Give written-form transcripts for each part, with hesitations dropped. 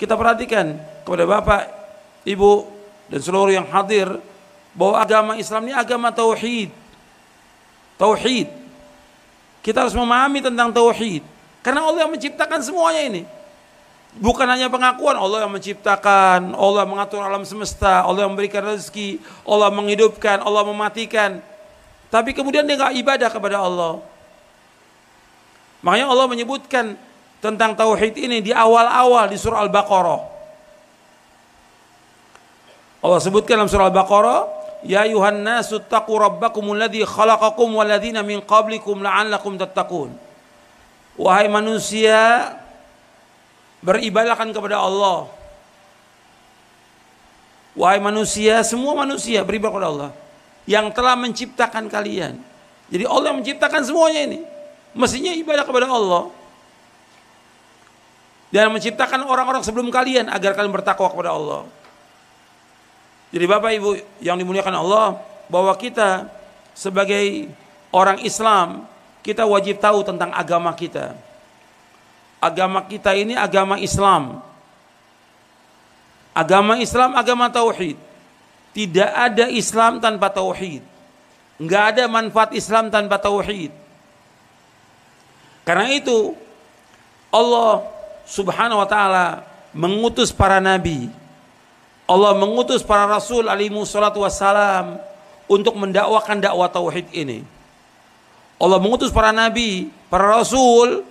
kita perhatikan kepada Bapak, Ibu, dan seluruh yang hadir, bahwa agama Islam ini agama tauhid. Tauhid. Kita harus memahami tentang tauhid. Karena Allah yang menciptakan semuanya ini. Bukan hanya pengakuan Allah yang menciptakan, Allah mengatur alam semesta, Allah yang memberikan rezeki, Allah menghidupkan, Allah mematikan. Tapi kemudian dia nggak ibadah kepada Allah. Makanya Allah menyebutkan tentang tauhid ini di awal-awal di surah Al-Baqarah. Allah sebutkan dalam surah Al-Baqarah, ya ayuhan nasu taqu rabbakumul ladzi khalaqakum wal ladzina min qablikum la'allakum tattaqun. Wahai manusia, beribadahkan kepada Allah. Wahai manusia, semua manusia beribadah kepada Allah yang telah menciptakan kalian. Jadi Allah yang menciptakan semuanya ini. Mestinya ibadah kepada Allah. Dan menciptakan orang-orang sebelum kalian agar kalian bertakwa kepada Allah. Jadi Bapak Ibu yang dimuliakan Allah, bahwa kita sebagai orang Islam, kita wajib tahu tentang agama kita. Agama kita ini agama Islam. Agama Islam, agama tauhid. Tidak ada Islam tanpa tauhid. Enggak ada manfaat Islam tanpa tauhid. Karena itu Allah Subhanahu wa taala mengutus para nabi. Allah mengutus para rasul alaihi wassalatu wassalam untuk mendakwakan dakwah tauhid ini. Allah mengutus para nabi, para rasul.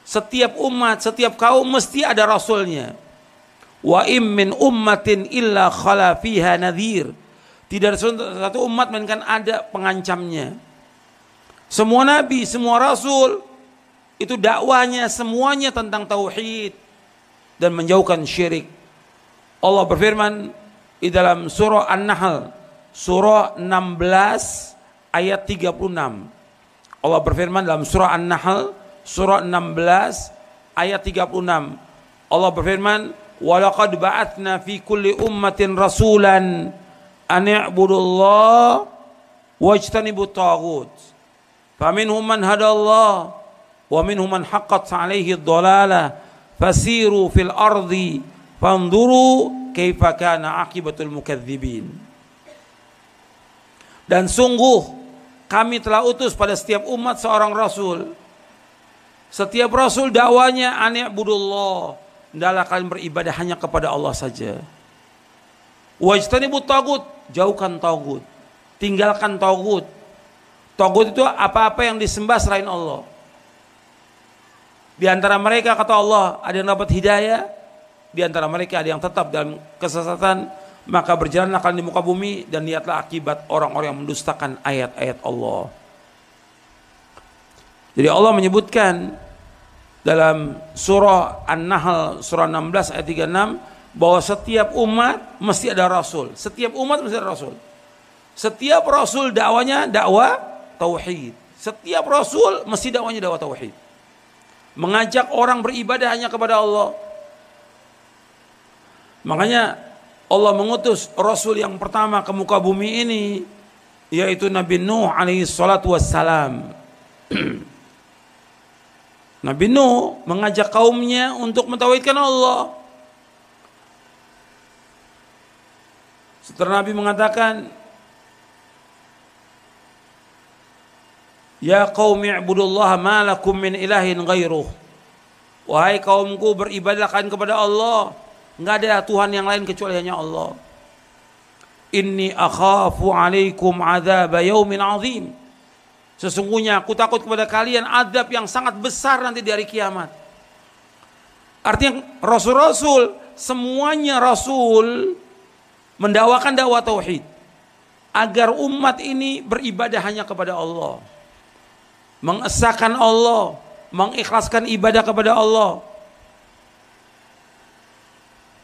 Setiap umat, setiap kaum mesti ada rasulnya. Wa im min ummatin illa khala fiha nadhir. Tidak ada satu umat melainkan ada pengancamnya. Semua nabi, semua rasul itu dakwanya semuanya tentang tauhid dan menjauhkan syirik. Allah berfirman di dalam surah An-Nahl, surah 16 ayat 36. Allah berfirman dalam surah An-Nahl, surah 16 ayat 36. Allah berfirman, "Walaqad ba'atsna fi kulli ummatin rasulan an i'budullaha wajtanibut taghut. Faminhum man hadallah wa minhum man haqqat 'alaihi ad-dhalalah. Fasiru fil ardi fanzuru kaifa kana 'aqibatul mukadzibin." Dan sungguh kami telah utus pada setiap umat seorang rasul. Setiap rasul dakwanya ani'budullah, hendaklah kalian beribadah hanya kepada Allah saja. Wajtanibut tagut, jauhkan tagut, tinggalkan tagut. Tagut itu apa-apa yang disembah selain Allah. Di antara mereka kata Allah ada yang dapat hidayah, di antara mereka ada yang tetap dalam kesesatan. Maka berjalanlah kalian di muka bumi dan lihatlah akibat orang-orang yang mendustakan ayat-ayat Allah. Jadi Allah menyebutkan dalam surah An-Nahl surah 16 ayat 36 bahwa setiap umat mesti ada rasul. Setiap umat mesti ada rasul. Setiap rasul dakwanya dakwah tauhid. Setiap rasul mesti dakwanya dakwah tauhid. Mengajak orang beribadah hanya kepada Allah. Makanya Allah mengutus rasul yang pertama ke muka bumi ini, yaitu Nabi Nuh alaihi salatu wassalam. Nabi Nuh mengajak kaumnya untuk mentauhidkan Allah. Setelah Nabi mengatakan, "Ya qaumi ibudullaha ma lakum min ilahin ghairuh." Wahai kaumku, beribadahkan kepada Allah. Enggak ada Tuhan yang lain kecuali hanya Allah. Inni akhafu alaikum adzab yaumin azim. Sesungguhnya aku takut kepada kalian azab yang sangat besar nanti di hari kiamat. Artinya rasul-rasul, semuanya rasul mendakwakan dakwah tauhid agar umat ini beribadah hanya kepada Allah. Mengesahkan Allah, mengikhlaskan ibadah kepada Allah.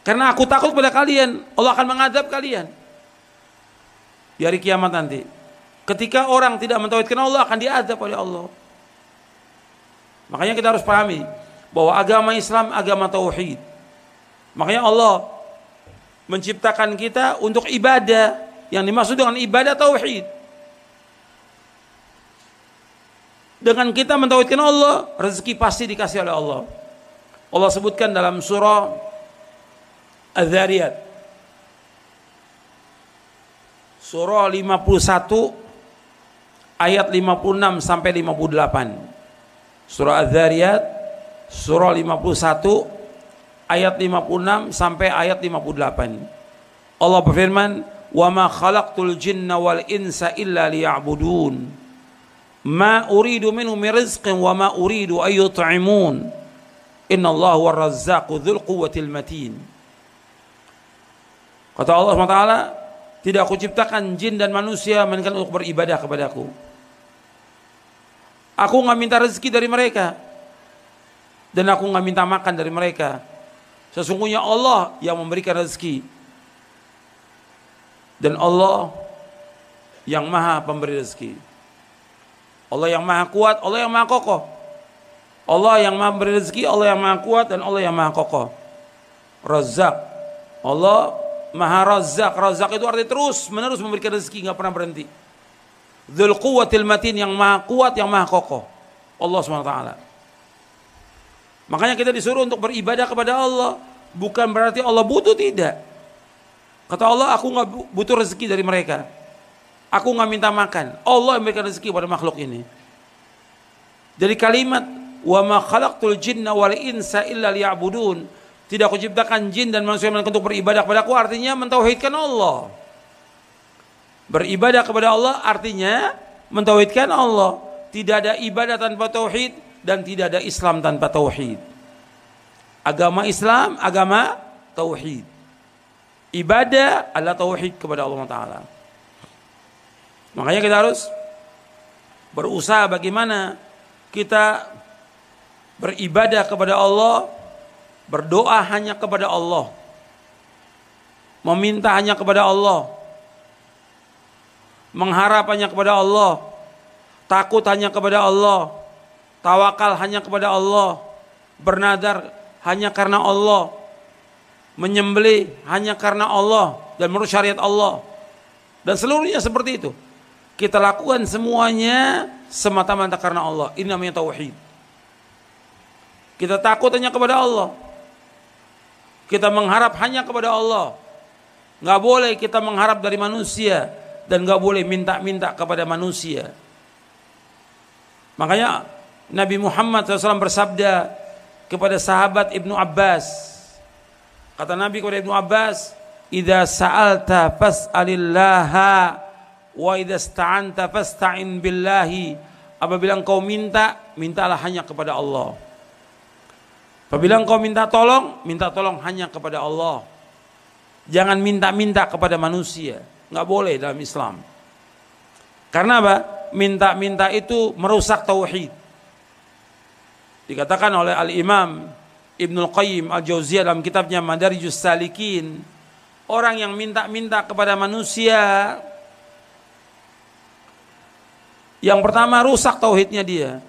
Karena aku takut kepada kalian, Allah akan mengadab kalian di hari kiamat nanti. Ketika orang tidak mentauhidkan Allah, akan diadab oleh Allah. Makanya kita harus pahami bahwa agama Islam agama tauhid. Makanya Allah menciptakan kita untuk ibadah. Yang dimaksud dengan ibadah tauhid. Dengan kita mentauhidkan Allah, rezeki pasti dikasih oleh Allah. Allah sebutkan dalam surah Az-Zariyat. Surah 51 ayat 56 sampai 58. Surah Az-Zariyat surah 51 ayat 56 sampai ayat 58. Allah berfirman, "Wa ma khalaqtul jinna wal insa illa liya'budun. Ma uridu minhum min rizqin wa ma uridu ay yut'imun. Innallaha huwar razzaqu dzul quwwatil matin." Kata Allah SWT, tidak aku ciptakan jin dan manusia melainkan untuk beribadah kepadaku. Aku nggak minta rezeki dari mereka, dan aku nggak minta makan dari mereka. Sesungguhnya Allah yang memberikan rezeki, dan Allah yang maha pemberi rezeki. Allah yang maha kuat, Allah yang maha kokoh. Allah yang maha memberi rezeki, Allah yang maha kuat, dan Allah yang maha kokoh. Razzaq, Allah maha razzaq. Razzaq itu artinya terus menerus memberikan rezeki, nggak pernah berhenti. Dzul quwwatil matin, yang maha kuat, yang maha kokoh, Allah SWT. Makanya kita disuruh untuk beribadah kepada Allah. Bukan berarti Allah butuh, tidak. Kata Allah, aku nggak butuh rezeki dari mereka. Aku nggak minta makan. Allah yang memberikan rezeki pada makhluk ini. Dari kalimat wa ma khalaqtul jinna wal insa illa liya'budun, tidak aku ciptakan jin dan manusia untuk beribadah kepadaku, artinya mentauhidkan Allah. Beribadah kepada Allah artinya mentauhidkan Allah. Tidak ada ibadah tanpa tauhid, dan tidak ada Islam tanpa tauhid. Agama Islam, agama tauhid. Ibadah adalah tauhid kepada Allah Ta'ala. Makanya kita harus berusaha bagaimana kita beribadah kepada Allah, berdoa hanya kepada Allah, meminta hanya kepada Allah, mengharap hanya kepada Allah, takut hanya kepada Allah, tawakal hanya kepada Allah, bernadar hanya karena Allah, menyembelih hanya karena Allah dan menurut syariat Allah, dan seluruhnya seperti itu. Kita lakukan semuanya semata-mata karena Allah. Ini namanya tauhid. Kita takut hanya kepada Allah, kita mengharap hanya kepada Allah. Nggak boleh kita mengharap dari manusia, dan nggak boleh minta-minta kepada manusia. Makanya Nabi Muhammad SAW bersabda kepada sahabat Ibnu Abbas. Kata Nabi kepada Ibnu Abbas, "Idza sa'alta fas'alillaha, wa idza ista'anta fasta'in billahi." Apabila engkau minta, mintalah hanya kepada Allah. Apabila engkau minta tolong hanya kepada Allah. Jangan minta-minta kepada manusia. Nggak boleh dalam Islam. Karena apa? Minta-minta itu merusak tauhid. Dikatakan oleh Al-Imam Ibnul Qayyim Al-Jauziyah dalam kitabnya Madarijus Salikin, orang yang minta-minta kepada manusia, yang pertama rusak tauhidnya dia.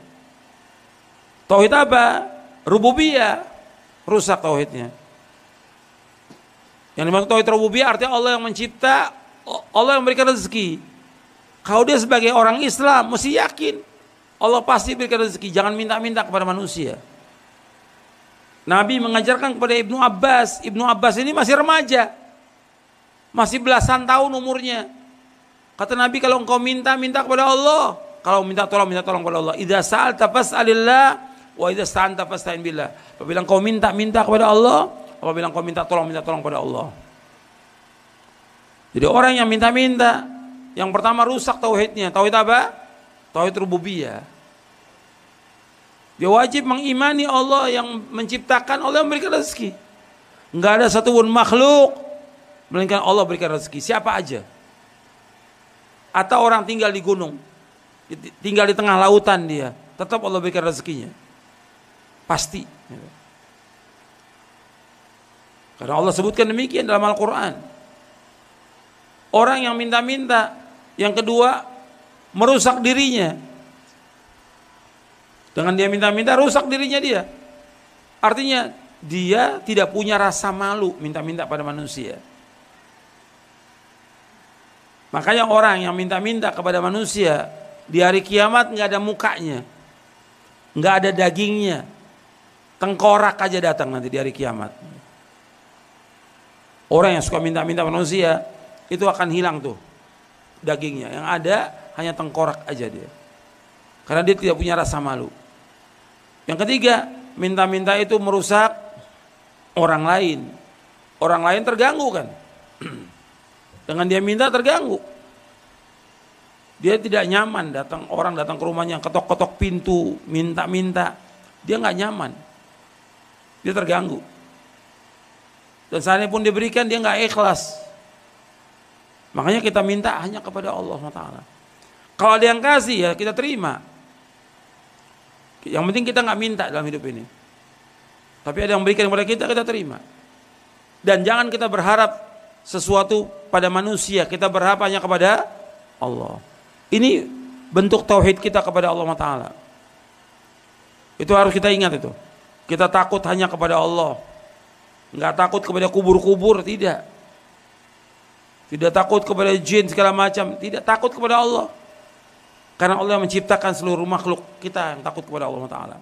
Tauhid apa? Rububiyah. Rusak tauhidnya. Yang dimaksud tauhid rububiyah artinya Allah yang mencipta, Allah yang memberikan rezeki. Kalau dia sebagai orang Islam mesti yakin Allah pasti berikan rezeki. Jangan minta-minta kepada manusia. Nabi mengajarkan kepada Ibnu Abbas. Ibnu Abbas ini masih remaja, masih belasan tahun umurnya. Kata Nabi, kalau engkau minta kepada Allah. Kalau minta tolong kepada Allah. Idza sa'alta fas'alillah, wa idza sta'anta fasta'in billah. Apabila engkau minta kepada Allah, apabila engkau minta tolong kepada Allah. Jadi orang yang minta-minta, yang pertama rusak tauhidnya. Tauhid apa? Tauhid rububiyah. Dia wajib mengimani Allah yang menciptakan, Allah yang memberikan rezeki. Enggak ada satupun makhluk melainkan Allah berikan rezeki. Siapa aja. Atau orang tinggal di gunung, tinggal di tengah lautan, dia tetap Allah berikan rezekinya. Pasti. Karena Allah sebutkan demikian dalam Al-Quran. Orang yang minta-minta, yang kedua merusak dirinya. Dengan dia minta-minta, rusak dirinya dia. Artinya dia tidak punya rasa malu minta-minta pada manusia. Makanya orang yang minta-minta kepada manusia di hari kiamat nggak ada mukanya, nggak ada dagingnya, tengkorak aja datang nanti di hari kiamat. Orang yang suka minta-minta manusia itu akan hilang tuh dagingnya. Yang ada hanya tengkorak aja dia. Karena dia tidak punya rasa malu. Yang ketiga, minta-minta itu merusak orang lain. Orang lain terganggu kan. Dengan dia minta terganggu. Dia tidak nyaman, orang datang ke rumahnya ketok-ketok pintu, minta-minta. Dia nggak nyaman. Dia terganggu. Dan seandainya pun diberikan dia nggak ikhlas. Makanya kita minta hanya kepada Allah Taala. Kalau ada yang kasih ya kita terima. Yang penting kita nggak minta dalam hidup ini. Tapi ada yang berikan kepada kita terima. Dan jangan kita berharap sesuatu pada manusia, kita berharap hanya kepada Allah. Ini bentuk tauhid kita kepada Allah Taala. Itu harus kita ingat itu. Kita takut hanya kepada Allah. Enggak takut kepada kubur-kubur, tidak. Tidak takut kepada jin segala macam, tidak, takut kepada Allah. Karena Allah yang menciptakan seluruh makhluk, kita yang takut kepada Allah Taala.